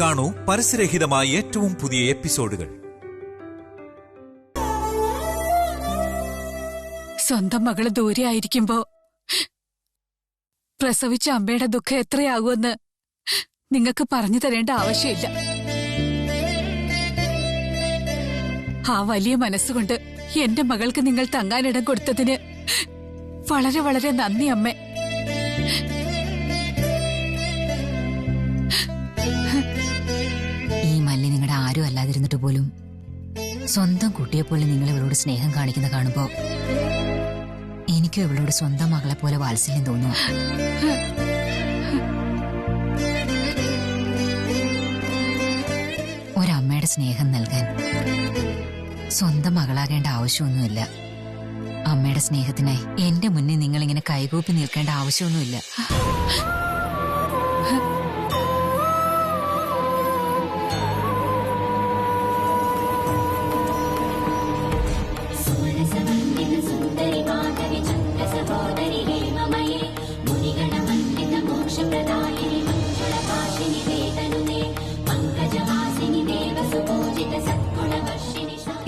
കാണൂ പരസ്യരഹിതമായ ഏറ്റവും പുതിയ എപ്പിസോഡുകൾ. സ്വന്തം മകള് ദൂരെ ആയിരിക്കുമ്പോ പ്രസവിച്ച അമ്മയുടെ ദുഃഖം എത്രയാകുമെന്ന് നിങ്ങൾക്ക് പറഞ്ഞു തരേണ്ട ആവശ്യമില്ല. ആ വലിയ മനസ്സുകൊണ്ട് എന്റെ മകൾക്ക് നിങ്ങൾ തങ്ങാനിടം കൊടുത്തതിന് വളരെ വളരെ നന്ദി അമ്മേ. ഈ മല്ലി നിങ്ങളുടെ ആരും അല്ലാതിരുന്നിട്ട് പോലും സ്വന്തം കുട്ടിയെപ്പോലെ നിങ്ങൾ ഇവളോട് സ്നേഹം കാണിക്കുന്ന കാണുമ്പോ എനിക്കും ഇവളോട് സ്വന്തം മകളെ പോലെ വാത്സല്യം തോന്നുന്നു. ഒരമ്മയുടെ സ്നേഹം നൽകാൻ സ്വന്തം മകളാകേണ്ട ആവശ്യമൊന്നുമില്ല. അമ്മയുടെ സ്നേഹത്തിനായി എന്റെ മുന്നിൽ നിങ്ങളിങ്ങനെ കൈകൂപ്പി നിൽക്കേണ്ട ആവശ്യമൊന്നുമില്ല.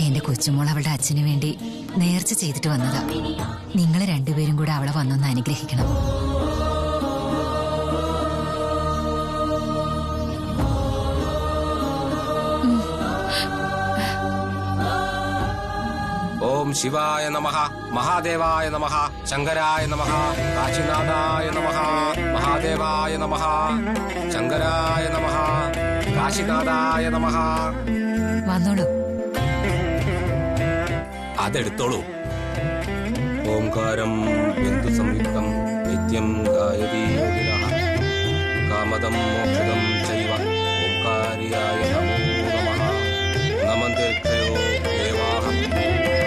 എന്റെ കൊച്ചുമോൾ അവളുടെ അച്ഛന് വേണ്ടി നേർച്ച ചെയ്തിട്ട് വന്നതാ. നിങ്ങൾ രണ്ടുപേരും കൂടെ അവളെ വന്നൊന്ന് അനുഗ്രഹിക്കണം. ഓം ശിവായ നമഃ, മഹാദേവായ നമഃ, ശങ്കരായ നമഃ, കാശിനാഥായ നമഃ, മഹാദേവായ നമഃ, ശങ്കരായ നമഃ, കാശിനാഥായ നമഃ. വന്നോളൂ. അതെടുത്തോളൂ. ഓംകാരം ബിന്ദു സംയുക്തം നിത്യം ഗായതി യോഗിനഃ കാമദം മോക്ഷദം ചൈവ ഓംകാര്യായ നമോ നമഃ. നമന്തിർഘയോ ദേവാഃ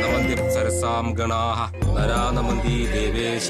നമന്തി സരസാം ഗണാഃ നരാ നമന്തി ദേവേശ.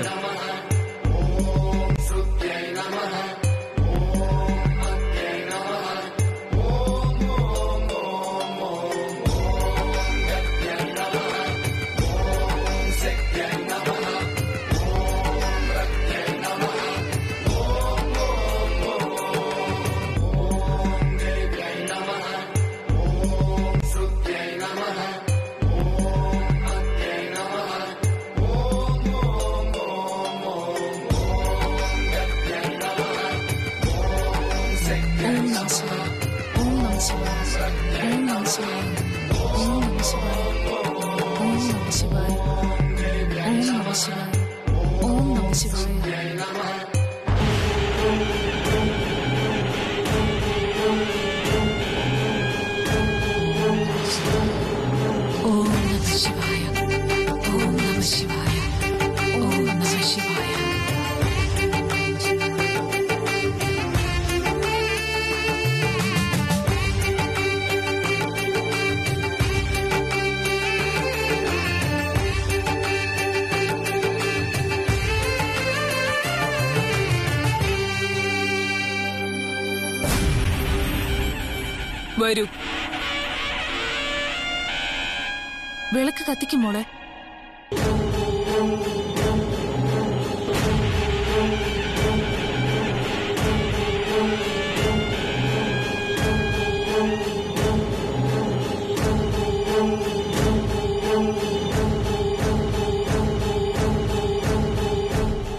വരൂ, വിളക്ക് കത്തിക്കും മോളെ.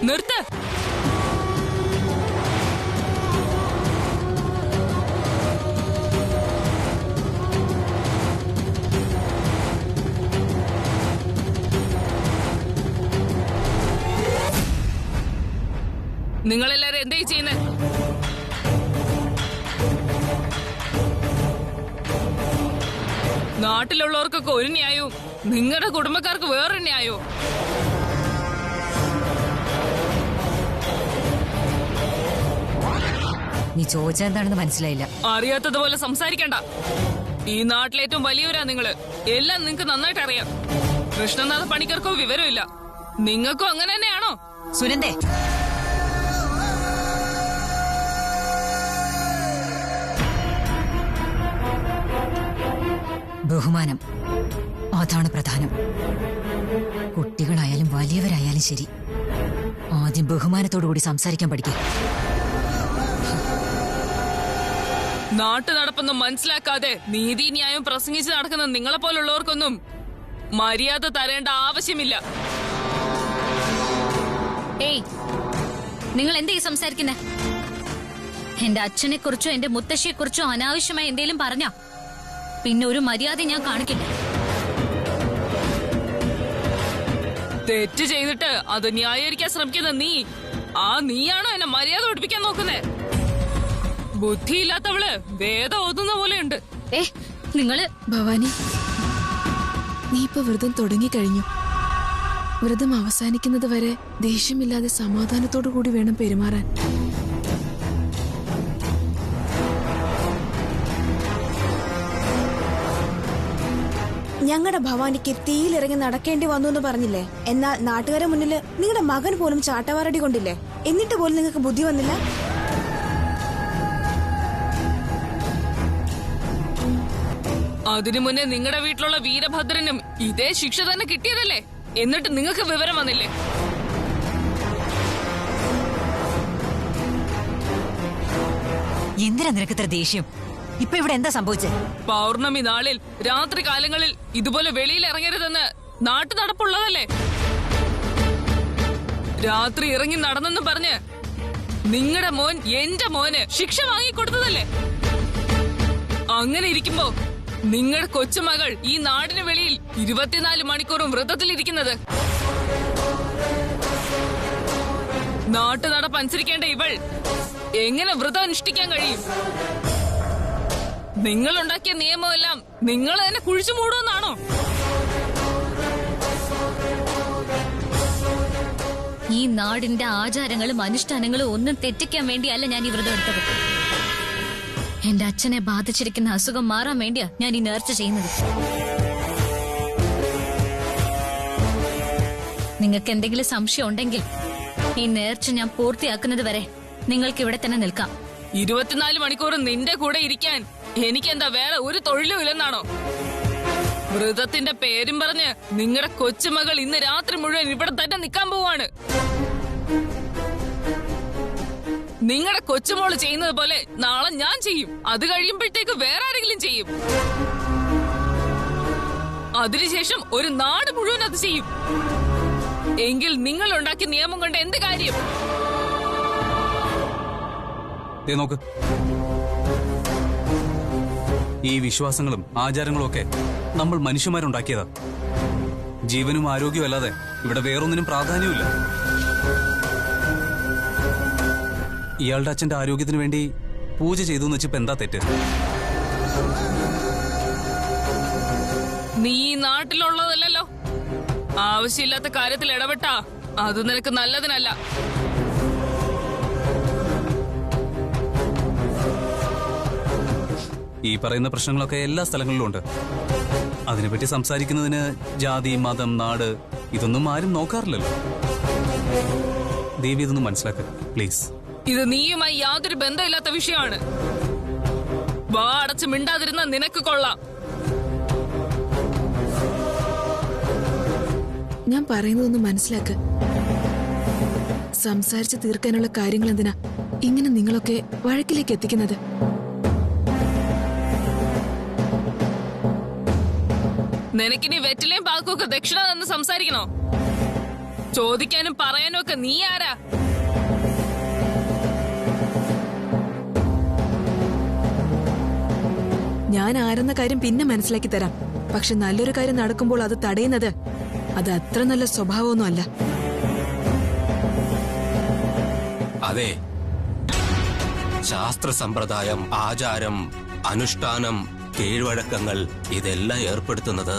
നിർത്ത്. നിങ്ങളെല്ലാരും എന്തായി ചെയ്യുന്നത്? നാട്ടിലുള്ളവർക്കൊക്കെ ഒരു ന്യായവും നിങ്ങളുടെ കുടുംബക്കാർക്ക് വേറൊരു ന്യായവും. നീ ചോദിച്ചാ എന്താണെന്ന് മനസ്സിലായില്ല. അറിയാത്തതുപോലെ സംസാരിക്കണ്ട. ഈ നാട്ടിലേറ്റവും വലിയവരാ നിങ്ങള്. എല്ലാം നിങ്ങക്ക് നന്നായിട്ട് അറിയാം. കൃഷ്ണനാഥ പണിക്കർക്കോ വിവരമില്ല. നിങ്ങൾക്കും അങ്ങനെ തന്നെയാണോ? സുനന്ദേ, ബഹുമാനം അതാണ് പ്രധാനം. കുട്ടികളായാലും വലിയവരായാലും ശരി, ആദ്യം ബഹുമാനത്തോടുകൂടി സംസാരിക്കാൻ പഠിക്കുക. നാട്ടു നടപ്പൊന്നും മനസ്സിലാക്കാതെ നീതിന്യായം പ്രസംഗിച്ച് നടക്കുന്ന നിങ്ങളെ പോലുള്ളവർക്കൊന്നും മര്യാദ തരേണ്ട ആവശ്യമില്ല. ഏയ്, നിങ്ങൾ എന്താ ഈ സംസാരിക്കുന്നെ? എന്റെ അച്ഛനെ കുറിച്ചോ എന്റെ മുത്തശ്ശിയെ കുറിച്ചോ അനാവശ്യമായി എന്തെങ്കിലും പറഞ്ഞാ പിന്നെ ഒരു മര്യാദ ഞാൻ കാണിക്കില്ല. തെറ്റ് ചെയ്തിട്ട് അത് ന്യായീകരിക്കാൻ ശ്രമിക്കുന്ന നീയാണോ എന്നെ മര്യാദ പഠിപ്പിക്കാൻ നോക്കുന്നേ? ബുദ്ധിയില്ലാത്തവള് വേദം ഓതുന്ന പോലെയുണ്ട്. നിങ്ങള് ഭവാനി, നീ ഇപ്പൊ വ്രതം തുടങ്ങിക്കഴിഞ്ഞു. വ്രതം അവസാനിക്കുന്നത് വരെ ദേഷ്യമില്ലാതെ സമാധാനത്തോടു കൂടി വേണം പെരുമാറാൻ. ഞങ്ങളുടെ ഭവാനിക്ക് തീയിലിറങ്ങി നടക്കേണ്ടി വന്നു എന്ന് പറഞ്ഞില്ലേ? എന്നാൽ നാട്ടുകാരെ മുന്നിൽ നിങ്ങളുടെ മകൻ പോലും ചാട്ടവാറടി കൊണ്ടില്ലേ? എന്നിട്ട് പോലും നിങ്ങൾക്ക് ബുദ്ധി വന്നില്ല? അതിനു മുന്നേ നിങ്ങളുടെ വീട്ടിലുള്ള വീരഭദ്രനും ഇതേ ശിക്ഷ തന്നെ കിട്ടിയതല്ലേ? എന്നിട്ട് നിങ്ങൾക്ക് വിവരം വന്നില്ലേ? എന്തിനാ നിനക്ക് ഇത്ര ദേഷ്യം? ഇപ്പൊ ഇവിടെ എന്താ സംഭവിച്ചേ? പൗർണമി നാളിൽ രാത്രി കാലങ്ങളിൽ ഇതുപോലെ വെളിയിൽ ഇറങ്ങരുതെന്ന് നാട്ടു നടപ്പുള്ളതല്ലേ? രാത്രി ഇറങ്ങി നടന്നെന്ന് പറഞ്ഞ് നിങ്ങളുടെ മോൻ എന്റെ മോന് ശിക്ഷ വാങ്ങിക്കൊടുത്തതല്ലേ? അങ്ങനെ ഇരിക്കുമ്പോ നിങ്ങളുടെ കൊച്ചുമകൾ ഈ നാടിന് വെളിയിൽ 24 മണിക്കൂറും വ്രതത്തിലിരിക്കുന്നത്, നാട്ടു നടപ്പനുസരിക്കേണ്ട ഇവൾ എങ്ങനെ വ്രതം അനുഷ്ഠിക്കാൻ കഴിയും? നിങ്ങളുണ്ടാക്കിയ നിയമമെല്ലാം നിങ്ങൾ തന്നെ കുഴിച്ചു മൂടുമെന്നാണോ? ഈ നാടിന്റെ ആചാരങ്ങളും അനുഷ്ഠാനങ്ങളും ഒന്നും തെറ്റിക്കാൻ വേണ്ടിയല്ല ഞാൻ ഈ വ്രതം എടുത്തത്. എന്റെ അച്ഛനെ ബാധിച്ചിരിക്കുന്ന അസുഖം മാറാൻ വേണ്ടിയാ ഞാൻ ഈ നേർച്ച ചെയ്യുന്നത്. നിങ്ങൾക്ക് എന്തെങ്കിലും സംശയം ഉണ്ടെങ്കിൽ ഈ നേർച്ച ഞാൻ പൂർത്തിയാക്കുന്നത് വരെ നിങ്ങൾക്ക് ഇവിടെ തന്നെ നിൽക്കാം. 24 മണിക്കൂർ നിന്റെ കൂടെ ഇരിക്കാൻ എനിക്കെന്താ വേറെ ഒരു തൊഴിലും ഇല്ലെന്നാണോ? വ്രതത്തിന്റെ പേരും പറഞ്ഞ് നിങ്ങളുടെ കൊച്ചുമകൾ ഇന്ന് രാത്രി മുഴുവൻ ഇവിടെ തന്നെ നിൽക്കാൻ പോവാണ്. നിങ്ങളുടെ കൊച്ചുമോള് ചെയ്യുന്നത് പോലെ നാളെ ഞാൻ ചെയ്യും. അത് കഴിയുമ്പോഴത്തേക്ക് വേറെ ആരെങ്കിലും ചെയ്യും. അതിനുശേഷം ഒരു നാട് മുഴുവൻ അത് ചെയ്യും. എങ്കിൽ നിങ്ങൾ ഉണ്ടാക്കിയ നിയമം കൊണ്ട് എന്ത് കാര്യം? നോക്ക്, ഈ വിശ്വാസങ്ങളും ആചാരങ്ങളും ഒക്കെ നമ്മൾ മനുഷ്യന്മാരുണ്ടാക്കിയതാ. ജീവനും ആരോഗ്യവും അല്ലാതെ ഇവിടെ വേറൊന്നിനും പ്രാധാന്യമില്ല. ഇയാളുടെ അച്ഛന്റെ ആരോഗ്യത്തിന് വേണ്ടി പൂജ ചെയ്തു എന്ന് വെച്ചപ്പോ എന്താ തെറ്റ്? നീ ഈ നാട്ടിലുള്ളതല്ലോ. ആവശ്യമില്ലാത്ത കാര്യത്തിൽ ഇടപെട്ടാ അത് നിനക്ക് നല്ലതിനല്ല. ഈ പറയുന്ന പ്രശ്നങ്ങളൊക്കെ എല്ലാ സ്ഥലങ്ങളിലും ഉണ്ട്. അതിനെപ്പറ്റി സംസാരിക്കുന്നതിന് ജാതി, മതം, നാട് ഇതൊന്നും ആരും നോക്കാറില്ലല്ലോ. ദേവി ഇതൊന്നും മനസ്സിലാക്കുക പ്ലീസ്. ഇത് നീയുമായി യാതൊരു ബന്ധമില്ലാത്ത വിഷയമാണ്. വാ അടച്ച് മിണ്ടാതിരുന്ന നിനക്ക് കൊള്ളാം. ഞാൻ പറയുന്നതൊന്ന് മനസ്സിലാക്ക്. സംസാരിച്ച് തീർക്കാനുള്ള കാര്യങ്ങൾ എന്തിനാ ഇങ്ങനെ നിങ്ങളൊക്കെ വഴക്കിലേക്ക് എത്തിക്കുന്നത്? നിനക്കിനി വെറ്റിലേയും പാക്കും ഒക്കെ ദക്ഷിണ തന്ന് സംസാരിക്കണോ? ചോദിക്കാനും പറയാനും ഒക്കെ നീ ആരാ? ഞാൻ ആരെന്ന കാര്യം പിന്നെ മനസ്സിലാക്കി തരാം. പക്ഷെ നല്ലൊരു കാര്യം നടക്കുമ്പോൾ അത് തടയുന്നത് അത് അത്ര നല്ല സ്വഭാവമൊന്നും അല്ല. അതെ, ശാസ്ത്ര സമ്പ്രദായം, ആചാരം, അനുഷ്ഠാനം, കീഴ്വഴക്കങ്ങൾ ഇതെല്ലാം ഏർപ്പെടുത്തുന്നത്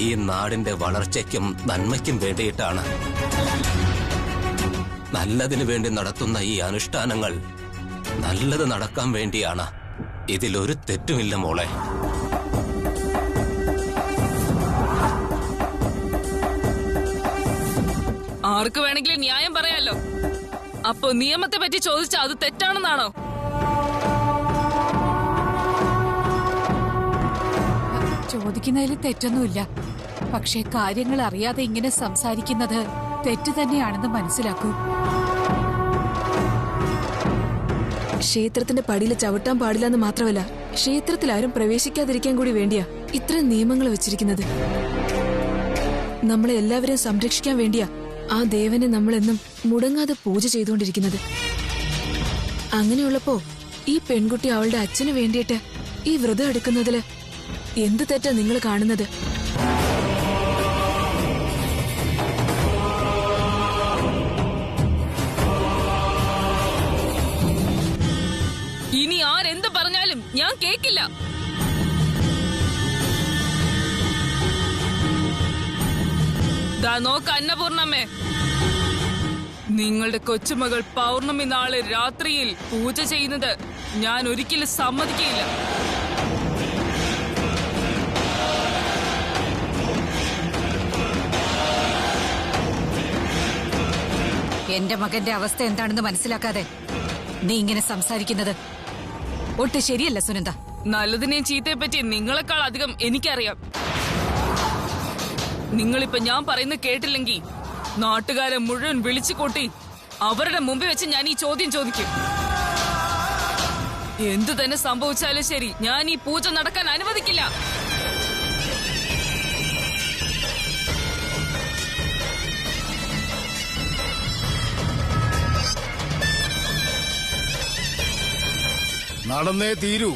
ഈ നാടിന്റെ വളർച്ചയ്ക്കും നന്മയ്ക്കും വേണ്ടിയിട്ടാണ്. നല്ലതിനു വേണ്ടി നടത്തുന്ന ഈ അനുഷ്ഠാനങ്ങൾ നല്ലത് നടക്കാൻ വേണ്ടിയാണ്. ഇതിലൊരു തെറ്റുമില്ല മോളെ. ആർക്ക് വേണമെങ്കിലും ന്യായം പറയാലോ. അപ്പോ നിയമത്തെ പറ്റി ചോദിച്ചാൽ അത് തെറ്റാണെന്നാണോ? ചോദിക്കുന്നതിൽ തെറ്റൊന്നുമില്ല. പക്ഷേ കാര്യങ്ങൾ അറിയാതെ ഇങ്ങനെ സംസാരിക്കുന്നത് തെറ്റ് തന്നെയാണെന്ന് മനസ്സിലാക്കൂ. ക്ഷേത്രത്തിന്റെ പടിയിൽ ചവിട്ടാൻ പാടില്ല എന്ന് മാത്രമല്ല, ക്ഷേത്രത്തിൽ ആരും പ്രവേശിക്കാതിരിക്കാൻ കൂടി വേണ്ടിയാ ഇത്രയും നിയമങ്ങൾ വെച്ചിരിക്കുന്നത്. നമ്മളെ എല്ലാവരെയും സംരക്ഷിക്കാൻ വേണ്ടിയാ ആ ദേവനെ നമ്മളെന്നും മുടങ്ങാതെ പൂജ ചെയ്തുകൊണ്ടിരിക്കുന്നത്. അങ്ങനെയുള്ളപ്പോ ഈ പെൺകുട്ടി അവളുടെ അച്ഛന് വേണ്ടിയിട്ട് ഈ വ്രതം എടുക്കുന്നതില് എന്ത് തെറ്റാ നിങ്ങൾ കാണുന്നത്? ഇനി ആരെന്ത് പറഞ്ഞാലും ഞാൻ കേക്കില്ല. ദാ നോക്ക് അന്നപൂർണമ്മേ, നിങ്ങളുടെ കൊച്ചുമകൾ പൗർണമി നാളെ രാത്രിയിൽ പൂജ ചെയ്യുന്നത് ഞാൻ ഒരിക്കലും സമ്മതിക്കില്ല. എന്റെ മകന്റെ അവസ്ഥ എന്താണെന്ന് മനസ്സിലാക്കാതെ നീ ഇങ്ങനെ സംസാരിക്കുന്നത് ഒട്ടും ശരിയല്ല സുനന്ദ. നല്ലതിനെയും ചീത്തയെ പറ്റി നിങ്ങളെക്കാൾ അധികം എനിക്കറിയാം. നിങ്ങളിപ്പോ ഞാൻ പറയുന്നത് കേട്ടില്ലെങ്കിൽ നാട്ടുകാരെ മുഴുവൻ വിളിച്ചു കൂട്ടി അവരുടെ മുമ്പിൽ വെച്ച് ഞാൻ ഈ ചോദ്യം ചോദിക്കും. എന്തു തന്നെ സംഭവിച്ചാലും ശരി, ഞാൻ ഈ പൂജ നടക്കാൻ അനുവദിക്കില്ല. നടന്നേ തീരൂ.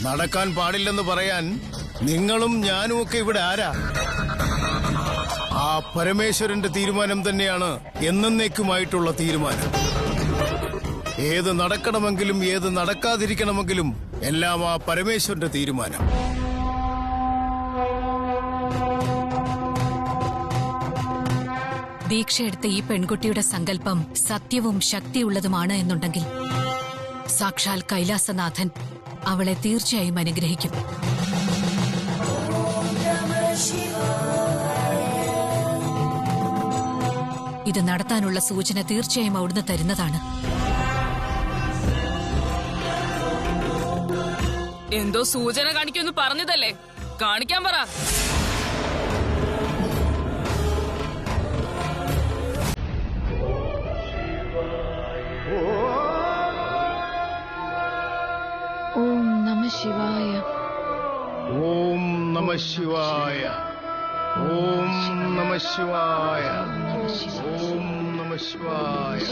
നടക്കാൻ പാടില്ലെന്ന് പറയാൻ നിങ്ങളും ഞാനും ഒക്കെ ഇവിടെ ആരാ? ആ പരമേശ്വരന്റെ തീരുമാനം തന്നെയാണ് എന്നേക്കുമായിട്ടുള്ള തീരുമാനം. ഏത് നടക്കണമെങ്കിലും ഏത് നടക്കാതിരിക്കണമെങ്കിലും എല്ലാം ആ പരമേശ്വരന്റെ തീരുമാനം. ദീക്ഷയെടുത്ത ഈ പെൺകുട്ടിയുടെ സങ്കല്പം സത്യവും ശക്തിയുള്ളതുമാണ് എന്നുണ്ടെങ്കിൽ സാക്ഷാൽ കൈലാസനാഥൻ അവളെ തീർച്ചയായും അനുഗ്രഹിക്കും. ഇത് നടത്താനുള്ള സൂചന തീർച്ചയായും അവിടുന്ന് തരുന്നതാണ്. എന്തോ സൂചന കാണിക്കുമെന്ന് പറഞ്ഞതല്ലേ, കാണിക്കാൻ പറ. ഓം നമഃ ശിവായ. ഓം നമഃ ശിവായ. ഓം നമഃ ശിവായ. ഓം നമഃ ശിവായ.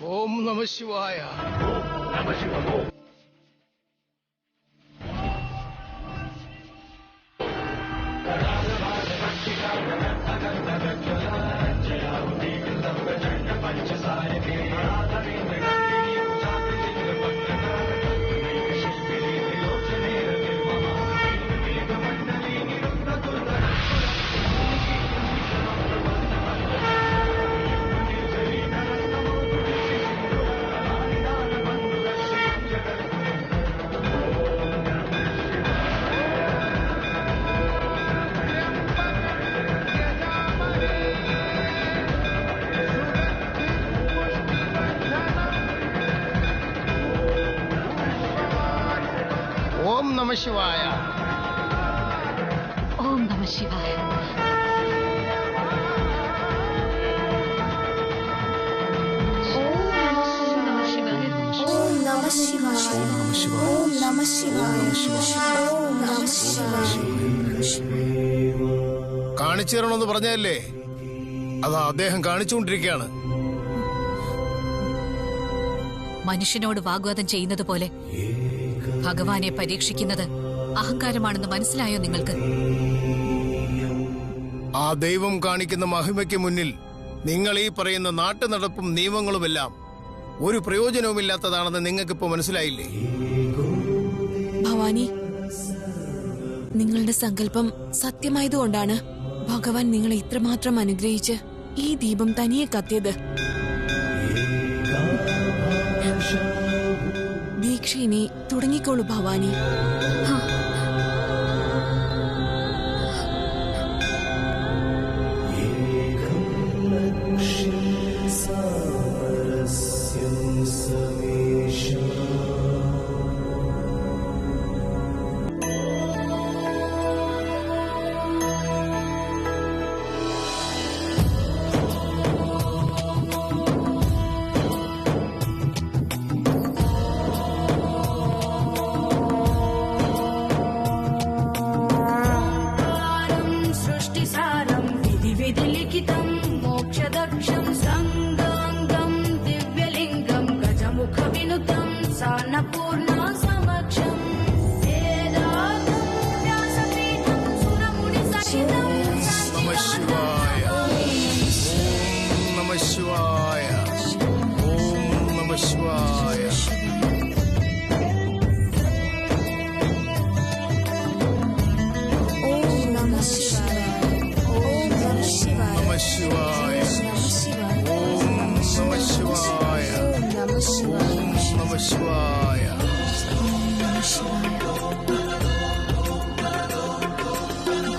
ഓം നമഃ ശിവായ. ശിവായ. ഓം നമ ശിവായ. കാണിച്ചു തരണമെന്ന് പറഞ്ഞല്ലേ, അതാ അദ്ദേഹം കാണിച്ചുകൊണ്ടിരിക്കുകയാണ്. മനുഷ്യനോട് വാഗ്വാദം ചെയ്യുന്നത് പോലെ ഭഗവാനെ പരീക്ഷിക്കുന്നത് അഹങ്കാരമാണെന്ന് മനസ്സിലായോ നിങ്ങൾക്ക്? ആ ദൈവം കാണിക്കുന്ന മഹിമയ്ക്ക് മുന്നിൽ നിങ്ങൾ ഈ പറയുന്ന നാട്ടുനടപ്പും നിയമങ്ങളുമെല്ലാം ഒരു പ്രയോജനവുമില്ലാത്തതാണെന്ന് നിങ്ങൾക്കിപ്പോ മനസ്സിലായില്ലേ? ഭവാനി, നിങ്ങളുടെ സങ്കല്പം സത്യമായതുകൊണ്ടാണ് ഭഗവാൻ നിങ്ങളെ ഇത്രമാത്രം അനുഗ്രഹിച്ച് ഈ ദീപം തനിയെ കത്തിയത്. ദീക്ഷ ഇനി തുടങ്ങിക്കോളൂ ഭവാനി.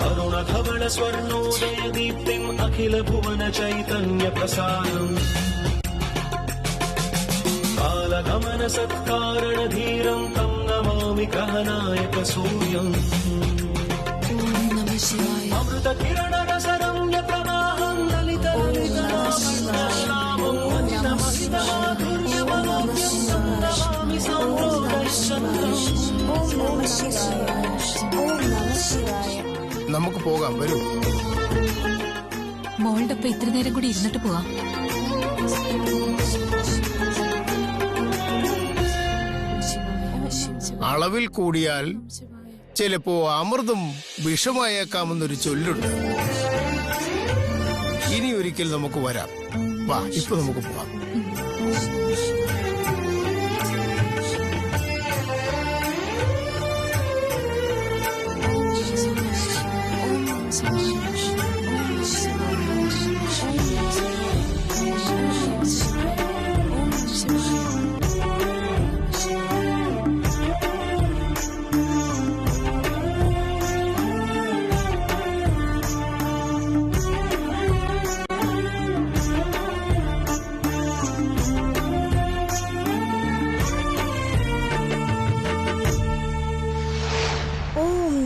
अरुणधवल स्वर्णोदय दीप्तिम् अखिल भुवन चैतन्य प्रसारम् कालगमन सत्कारण धीरम् तम् नमामि कहनायक सूर्यम् अमृत किरण रसरम्य प्रवाहम् ललित ललितनामम् महित महित माधुर्यमनोज्ञम् तम् नमामि साम्प्रोदय चन्द्रम्. നമുക്ക് പോകാം, വരൂ. മോളുടെ ഒപ്പം ഇത്ര നേരം കൂടി ഇരുന്നിട്ട് പോവാം. അളവിൽ കൂടിയാൽ ചിലപ്പോ അമൃതും വിഷമായേക്കാമെന്നൊരു ചൊല്ലുണ്ട്. ഇനി ഒരിക്കൽ നമുക്ക് വരാം. വാ, ഇപ്പൊ നമുക്ക് പോവാം.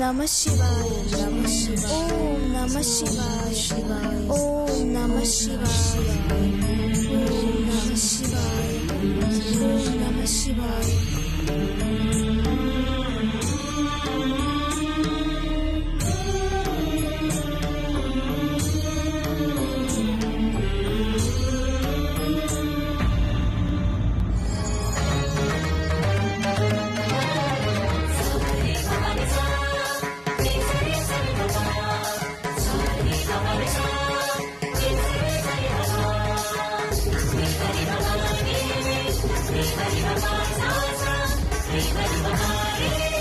नमः शिवाय, नमः शिवाय, ओम नमः शिवाय, ओम नमः शिवाय, ओम नमः शिवाय, ओम नमः शिवाय. Hare